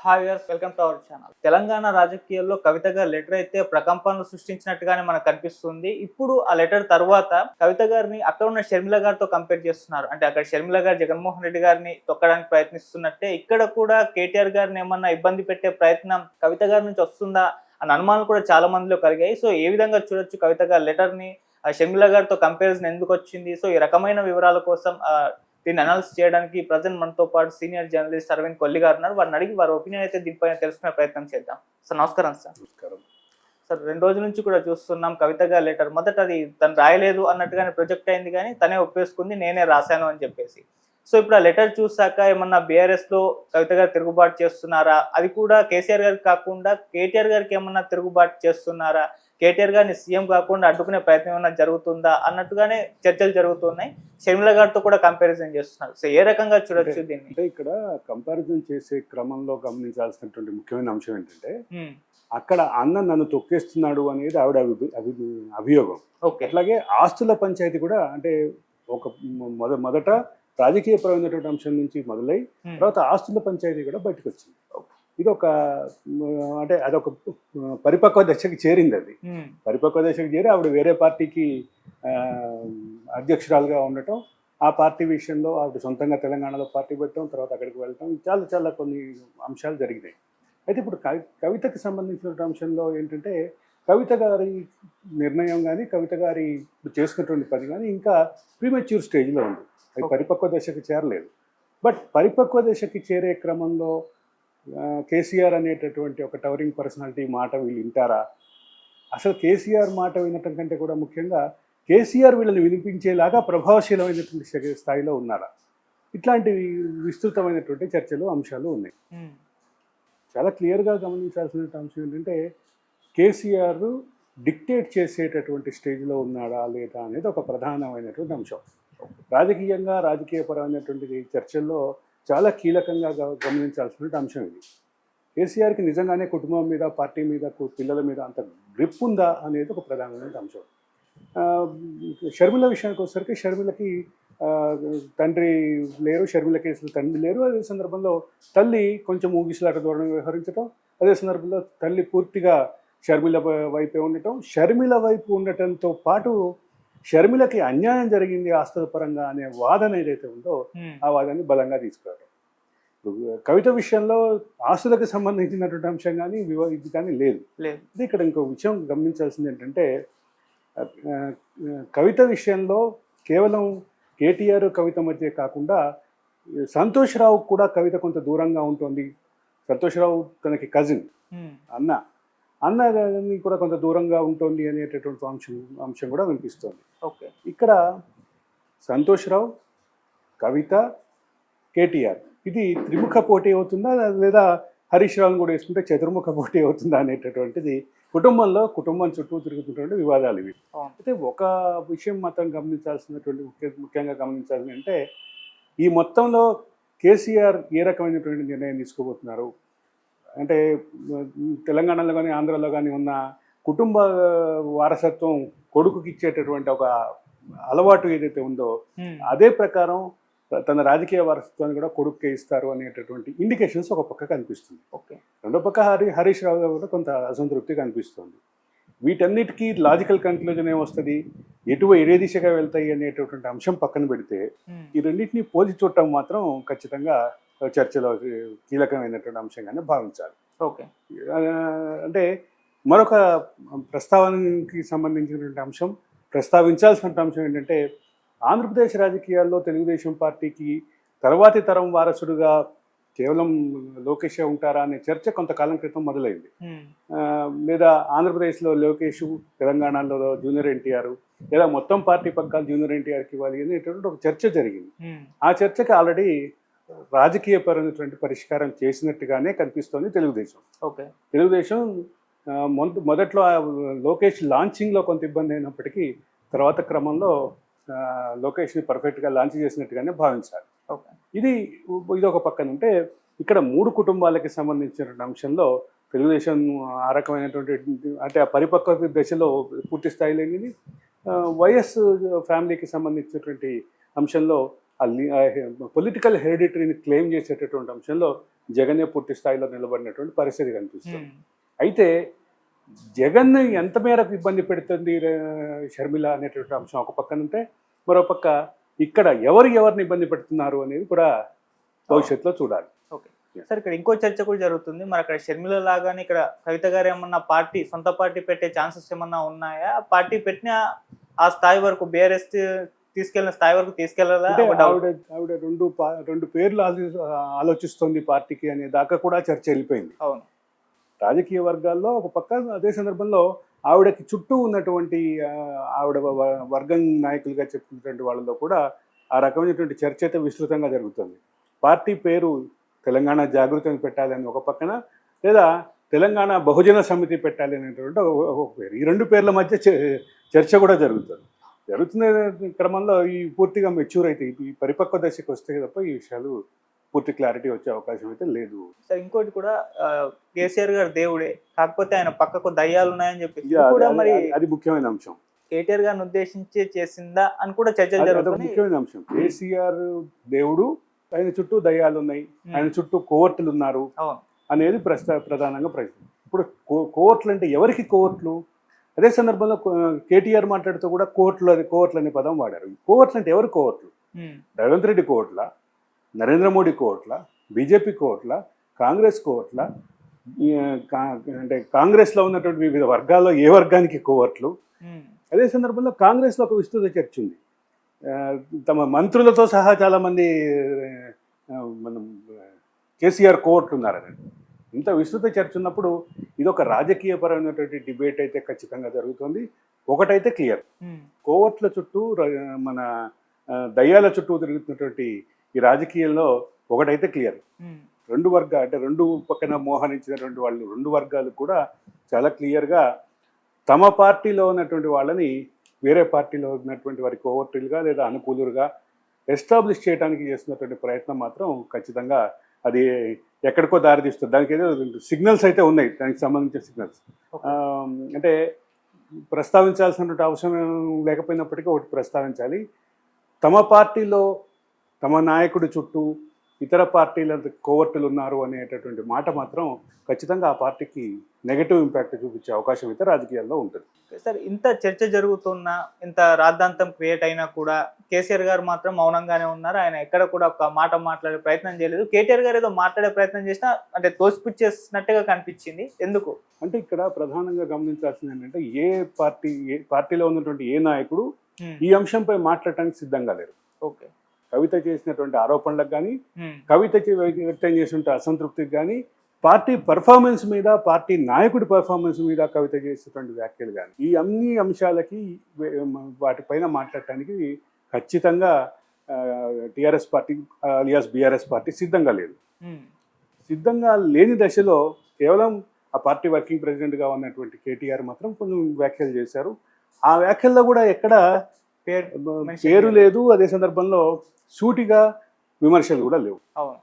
Hi viewers, welcome to our channel. Telangana రాజకీయాల్లో కవిత గారి letter అయితే ప్రకంపనలు సృష్టించినట్టుగానే మనకు కనిపిస్తుంది. ఇప్పుడు ఆ లెటర్ తర్వాత కవిత గారిని అక్కడ ఉన్న షర్మిల గారితో కంపేర్ చేస్తున్నారు. అంటే అక్కడ షర్మిల గారు జగన్మోహన్ రెడ్డి గారిని తొక్కడానికి ప్రయత్నిస్తున్నట్టే ఇక్కడ కూడా కేటీఆర్ గారిని ఏమన్నా ఇబ్బంది పెట్టే ప్రయత్నం కవిత గారి నుంచి వస్తుందా అన్న అనుమానాలు కూడా చాలా మందిలో కలిగాయి. సో ఏ విధంగా చూడొచ్చు కవిత గారి లెటర్ ని షర్మిల గారితో కంపారిజన్ ఎందుకు వచ్చింది? సో ఈ రకమైన వివరాల కోసం దీన్ని అనాలిసిస్ చేయడానికి ప్రజెంట్ మనతో పాటు సీనియర్ జర్నలిస్ట్ అరవింద్ కొల్లి గారు ఉన్నారు. వారిని అడిగి వారి ఒపీనియన్ అయితే దీనిపైన తెలుసుకునే ప్రయత్నం చేద్దాం. సార్ నమస్కారం. సార్ 2 రోజుల నుంచి కూడా చూస్తున్నాం కవిత గారి లెటర్. మొదట అది తను రాయలేదు అన్నట్టుగానే ప్రొజెక్ట్ అయింది, కానీ తనే ఒప్పేసుకుంది నేనే రాశాను అని చెప్పేసి. సో ఇప్పుడు ఆ లెటర్ చూసాక ఏమన్నా బీఆర్ఎస్ లో కవిత గారు తిరుగుబాటు చేస్తున్నారా? అది కూడా కేసీఆర్ గారికి కాకుండా కేటీఆర్ గారికి ఏమన్నా తిరుగుబాటు చేస్తున్నారా? కేటీఆర్ గారిని సీఎం కాకుండా అడ్డుకునే ప్రయత్నం ఏమన్నా జరుగుతుందా అన్నట్టుగానే చర్చలు జరుగుతున్నాయి. షర్మిల గారితో కూడా కంపారిజన్ చేస్తున్నారు. సో ఏ రకంగా చూడొచ్చు దీన్ని? అంటే ఇక్కడ కంపారిజన్ చేసే క్రమంలో గమనించాల్సినటువంటి ముఖ్యమైన అంశం ఏంటంటే అక్కడ అన్న నన్ను తొక్కేస్తున్నాడు అనేది ఆవిడ అభియోగం. అట్లాగే ఆస్తుల పంచాయతీ కూడా అంటే ఒక మొదట రాజకీయపరమైనటువంటి అంశం నుంచి మొదలై తర్వాత ఆస్తుల పంచాయతీ కూడా బయటకు వచ్చింది. ఇది ఒక అంటే అదొక పరిపక్వ దశకి చేరింది. అది పరిపక్వ దశకి చేరి ఆవిడ వేరే పార్టీకి అధ్యక్షురాలుగా ఉండటం, ఆ పార్టీ విషయంలో ఆవిడ సొంతంగా తెలంగాణలో పార్టీ పెట్టడం, తర్వాత అక్కడికి వెళ్ళటం, చాలా చాలా కొన్ని అంశాలు జరిగినాయి. అయితే ఇప్పుడు కవితకి సంబంధించిన అంశంలో ఏంటంటే కవిత గారి నిర్ణయం కానీ కవిత గారి చేసుకున్నటువంటి పని కానీ ఇంకా ప్రీమెచ్యూర్ స్టేజ్లో ఉంది. అది పరిపక్వ దశకి చేరలేదు. బట్ పరిపక్వ దశకి చేరే క్రమంలో కేసీఆర్ అనేటటువంటి ఒక టవరింగ్ పర్సనాలిటీ మాట వీళ్ళు వింటారా? అసలు కేసీఆర్ మాట వినటం కంటే కూడా ముఖ్యంగా కేసీఆర్ వీళ్ళని వినిపించేలాగా ప్రభావశీలమైనటువంటి స్థాయిలో ఉన్నారా? ఇట్లాంటి విస్తృతమైనటువంటి చర్చలు అంశాలు ఉన్నాయి. చాలా క్లియర్గా గమనించాల్సిన అంశం ఏంటంటే కేసీఆర్ డిక్టేట్ చేసేటటువంటి స్టేజ్లో ఉన్నాడా లేదా అనేది ఒక ప్రధానమైనటువంటి అంశం. రాజకీయంగా రాజకీయపరమైనటువంటి చర్చల్లో చాలా కీలకంగా గమనించాల్సిన అంశం ఇది. కేసీఆర్కి నిజంగానే కుటుంబం మీద, పార్టీ మీద, పిల్లల మీద అంత గ్రిప్ ఉందా అనేది ఒక ప్రధానమైన అంశం. షర్మిల విషయానికి వచ్చేసరికి షర్మిలకి తండ్రి లేరు, షర్మిల కేసులు తండ్రి లేరు. అదే సందర్భంలో తల్లి కొంచెం ఊగిసలాట ధోరణి వ్యవహరించడం, అదే సందర్భంలో తల్లి పూర్తిగా షర్మిల వైపే ఉండటం, షర్మిల వైపు ఉండటంతో పాటు షర్మిలకి అన్యాయం జరిగింది ఆస్తుల పరంగా అనే వాదన ఏదైతే ఉందో ఆ వాదనని బలంగా తీసుకురావడం. కవిత విషయంలో ఆస్తులకు సంబంధించినటువంటి అంశం కానీ ఇది కానీ లేదు. ఇది ఇక్కడ ఇంకో విషయం గమనించాల్సింది ఏంటంటే కవిత విషయంలో కేవలం కేటీఆర్ కవిత మధ్య కాకుండా సంతోష్ రావు కూడా కవిత కొంత దూరంగా ఉంటుంది. సంతోష్ రావు తనకి కజిన్, అన్నని కూడా కొంత దూరంగా ఉంటుంది అనేటటువంటి అంశం కూడా వినిపిస్తుంది. ఇక్కడ సంతోష్ రావు, కవిత, కేటీఆర్ ఇది త్రిముఖ పోటీ అవుతుందా లేదా హరీష్ రావుని కూడా వేసుకుంటే చతుర్ముఖ పోటీ అవుతుందా అనేటటువంటిది కుటుంబం చుట్టూ తిరుగుతున్నటువంటి వివాదాలు ఇవి. అయితే ఒక విషయం మాత్రం ముఖ్యంగా గమనించాల్సింది అంటే ఈ మొత్తంలో కేసీఆర్ ఏ రకమైనటువంటి నిర్ణయం తీసుకోబోతున్నారు అంటే తెలంగాణలో కానీ ఆంధ్రాలో కానీ ఉన్న కుటుంబ వారసత్వం కొడుకుకి ఇచ్చేటటువంటి ఒక అలవాటు ఏదైతే ఉందో అదే ప్రకారం తన రాజకీయ వారసత్వాన్ని కూడా కొడుకుకే ఇస్తారు అనేటటువంటి ఇండికేషన్స్ ఒక పక్క కనిపిస్తుంది. రెండో పక్క హరీష్ రావు కూడా కొంత అసంతృప్తి కనిపిస్తుంది. వీటన్నిటికీ లాజికల్ కన్క్లూజన్ ఏమొస్తుంది, ఏ దిశగా వెళ్తాయి అనేటటువంటి అంశం పక్కన పెడితే ఈ రెండింటినీ పోల్చి చూడటం మాత్రం ఖచ్చితంగా చర్చలో కీలకమైనటువంటి అంశంగానే భావించాలి. అంటే మరొక ప్రస్తావనకి సంబంధించినటువంటి అంశం ప్రస్తావించాల్సిన అంశం ఏంటంటే ఆంధ్రప్రదేశ్ రాజకీయాల్లో తెలుగుదేశం పార్టీకి తర్వాతి తరం వారసుడుగా కేవలం లోకేష్ ఉంటారా అనే చర్చ కొంతకాలం క్రితం మొదలైంది. లేదా ఆంధ్రప్రదేశ్లో లోకేష్, తెలంగాణలో జూనియర్ ఎన్టీఆర్, లేదా మొత్తం పార్టీ పగ్గాలు జూనియర్ ఎన్టీఆర్కి ఇవ్వాలి అనేటువంటి ఒక చర్చ జరిగింది. ఆ చర్చకి ఆల్రెడీ రాజకీయపరమైనటువంటి పరిష్కారం చేసినట్టుగానే కనిపిస్తోంది తెలుగుదేశం. తెలుగుదేశం మొదట్లో లోకేష్ లాంచింగ్లో కొంత ఇబ్బంది అయినప్పటికీ తర్వాత క్రమంలో లోకేష్ని పర్ఫెక్ట్గా లాంచ్ చేసినట్టుగానే భావించాలి. ఇది ఒక పక్కన ఉంటే ఇక్కడ 3 కుటుంబాలకి సంబంధించిన అంశంలో తెలుగుదేశం ఆ రకమైనటువంటి అంటే ఆ పరిపక్వ దశలో పూర్తి స్థాయి లేనిది, వైఎస్ ఫ్యామిలీకి సంబంధించినటువంటి అంశంలో పొలిటికల్ హెరిడిటరీని క్లెయిమ్ చేసేటటువంటి అంశంలో జగనే పూర్తి స్థాయిలో నిలబడినటువంటి పరిస్థితి కనిపిస్తుంది. అయితే జగన్ ఎంత మేరకు ఇబ్బంది పెడుతుంది షర్మిల అనేటువంటి అంశం ఒక పక్కన ఉంటే, మరో పక్క ఇక్కడ ఎవరిని ఇబ్బంది పెడుతున్నారు అనేది కూడా భవిష్యత్తులో చూడాలి. ఓకే సార్, ఇక్కడ ఇంకో చర్చ కూడా జరుగుతుంది. మరి అక్కడ షర్మిల లాగానే ఇక్కడ కవిత గారు ఏమన్నా సొంత పార్టీ పెట్టే ఛాన్సెస్ ఏమన్నా ఉన్నాయా? పార్టీ పెట్టిన ఆ స్థాయి వరకు బీఆర్ఎస్ తీసుకెళ్లిన స్థాయి వరకు తీసుకెళ్లాలా? ఆవిడ రెండు పేర్లు ఆలోచిస్తుంది పార్టీకి అనే దాకా కూడా చర్చ వెళ్ళిపోయింది. అవును, రాజకీయ వర్గాల్లో ఒక పక్క. అదే సందర్భంలో ఆవిడకి చుట్టూ ఉన్నటువంటి ఆవిడ వర్గం నాయకులుగా చెప్తున్నటువంటి వాళ్ళలో కూడా ఆ రకమైనటువంటి చర్చ అయితే విస్తృతంగా జరుగుతుంది. పార్టీ పేరు తెలంగాణ జాగృతిని పెట్టాలని ఒక పక్కన, లేదా తెలంగాణ బహుజన సమితి పెట్టాలి అనేటువంటి ఒక పేరు. ఈ రెండు పేర్ల మధ్య చర్చ కూడా జరుగుతుంది. జరుగుతున్న క్రమంలో ఈ పూర్తిగా మెచ్యూర్ అయితే ఈ పరిపక్వ దశకు వస్తే తప్ప ఈ విషయాలు పూర్తి క్లారిటీ వచ్చే అవకాశం అయితే లేదు. సార్ ఇంకోటి కూడా కేసీఆర్ గారు దేవుడే, కాకపోతే ఆయన పక్కకు దయ్యాలు ఉన్నాయని చెప్పి కూడా మరి అది ముఖ్యమైన అంశం. కేటీఆర్ గారిని ఉద్దేశించి చేసిందా అని కూడా చర్చలు జరుగుతుంది. ముఖ్యమైన అంశం. కేసీఆర్ దేవుడు, ఆయన చుట్టూ దయ్యాలు ఉన్నాయి, ఆయన చుట్టూ కోవర్టులు ఉన్నారు అనేది ప్రధానంగా ప్రశ్న. ఇప్పుడు కోవర్టులు అంటే ఎవరికి కోవర్టులు? అదే సందర్భంలో కేటీఆర్ మాట్లాడుతూ కూడా కోవర్టులు అనే పదం వాడారు. కోవర్టులు అంటే ఎవరు కోవర్టులు? రేవంత్ రెడ్డి కోవర్టుల, నరేంద్ర మోడీ కోవర్టుల, బీజేపీ కోవర్టుల, కాంగ్రెస్ కోవర్టుల, అంటే కాంగ్రెస్లో ఉన్నటువంటి వివిధ వర్గాల్లో ఏ వర్గానికి కోవర్టులు? అదే సందర్భంలో కాంగ్రెస్లో ఒక విస్తృత చర్చ ఉంది. తమ మంత్రులతో సహా చాలామంది మనం కేసీఆర్ కోవర్టులు ఉన్నారని ఇంత విస్తృత చర్చ ఉన్నప్పుడు ఇది ఒక రాజకీయపరమైనటువంటి డిబేట్ అయితే ఖచ్చితంగా జరుగుతుంది. ఒకటైతే క్లియర్, కోవర్టుల చుట్టూ మన దయ్యాల చుట్టూ తిరుగుతున్నటువంటి ఈ రాజకీయాల్లో ఒకటైతే క్లియర్. రెండు పక్కన మోహరించినటువంటి వాళ్ళు రెండు వర్గాలు కూడా చాలా క్లియర్గా తమ పార్టీలో ఉన్నటువంటి వాళ్ళని వేరే పార్టీలో ఉన్నటువంటి వారి కోవర్టులుగా లేదా అనుకూలుగా ఎస్టాబ్లిష్ చేయడానికి చేస్తున్నటువంటి ప్రయత్నం మాత్రం ఖచ్చితంగా అది ఎక్కడికో దారితీస్తుంది. దానికి ఏదో సిగ్నల్స్ అయితే ఉన్నాయి, దానికి సంబంధించిన సిగ్నల్స్. అంటే ప్రస్తావించాల్సినటువంటి అవసరం లేకపోయినప్పటికీ ఒకటి ప్రస్తావించాలి. తమ పార్టీలో తమ నాయకుడి చుట్టూ ఇతర పార్టీల కోవర్టులు ఉన్నారు అనేటటువంటి మాట మాత్రం ఖచ్చితంగా ఆ పార్టీకి నెగటివ్ ఇంపాక్ట్ చూపించే అవకాశం అయితే రాజకీయాల్లో ఉంటుంది. సార్ ఇంత చర్చ జరుగుతున్నా, ఇంత రాద్ధాంతం క్రియేట్ అయినా కూడా కేసీఆర్ గారు మాత్రం మౌనంగానే ఉన్నారు. ఆయన ఎక్కడ కూడా ఒక మాట మాట్లాడే ప్రయత్నం చేయలేదు. కేటీఆర్ గారు ఏదో మాట్లాడే ప్రయత్నం చేసినా అంటే తోసిపుచ్చేసినట్టుగా కనిపించింది. ఎందుకు అంటే ఇక్కడ ప్రధానంగా గమనించాల్సింది ఏంటంటే ఏ పార్టీలో ఉన్నటువంటి ఏ నాయకుడు ఈ అంశంపై మాట్లాడటానికి సిద్ధంగా లేరు. ఓకే, కవిత చేసినటువంటి ఆరోపణలకు కానీ, కవిత వ్యక్తం చేసినటువంటి అసంతృప్తికి కానీ, పార్టీ పర్ఫార్మెన్స్ మీద, పార్టీ నాయకుడి పర్ఫార్మెన్స్ మీద కవిత చేసేటువంటి వ్యాఖ్యలు కానీ, ఈ అన్ని అంశాలకి వాటిపైన మాట్లాడటానికి ఖచ్చితంగా TRS party alias BRS party సిద్ధంగా లేదు. సిద్ధంగా లేని దశలో కేవలం ఆ పార్టీ వర్కింగ్ ప్రెసిడెంట్గా ఉన్నటువంటి కేటీఆర్ మాత్రం కొన్ని వ్యాఖ్యలు చేశారు. ఆ వ్యాఖ్యల్లో కూడా ఎక్కడ పేరు లేదు. అదే సందర్భంలో సూటిగా విమర్శలు కూడా లేవు. అవును.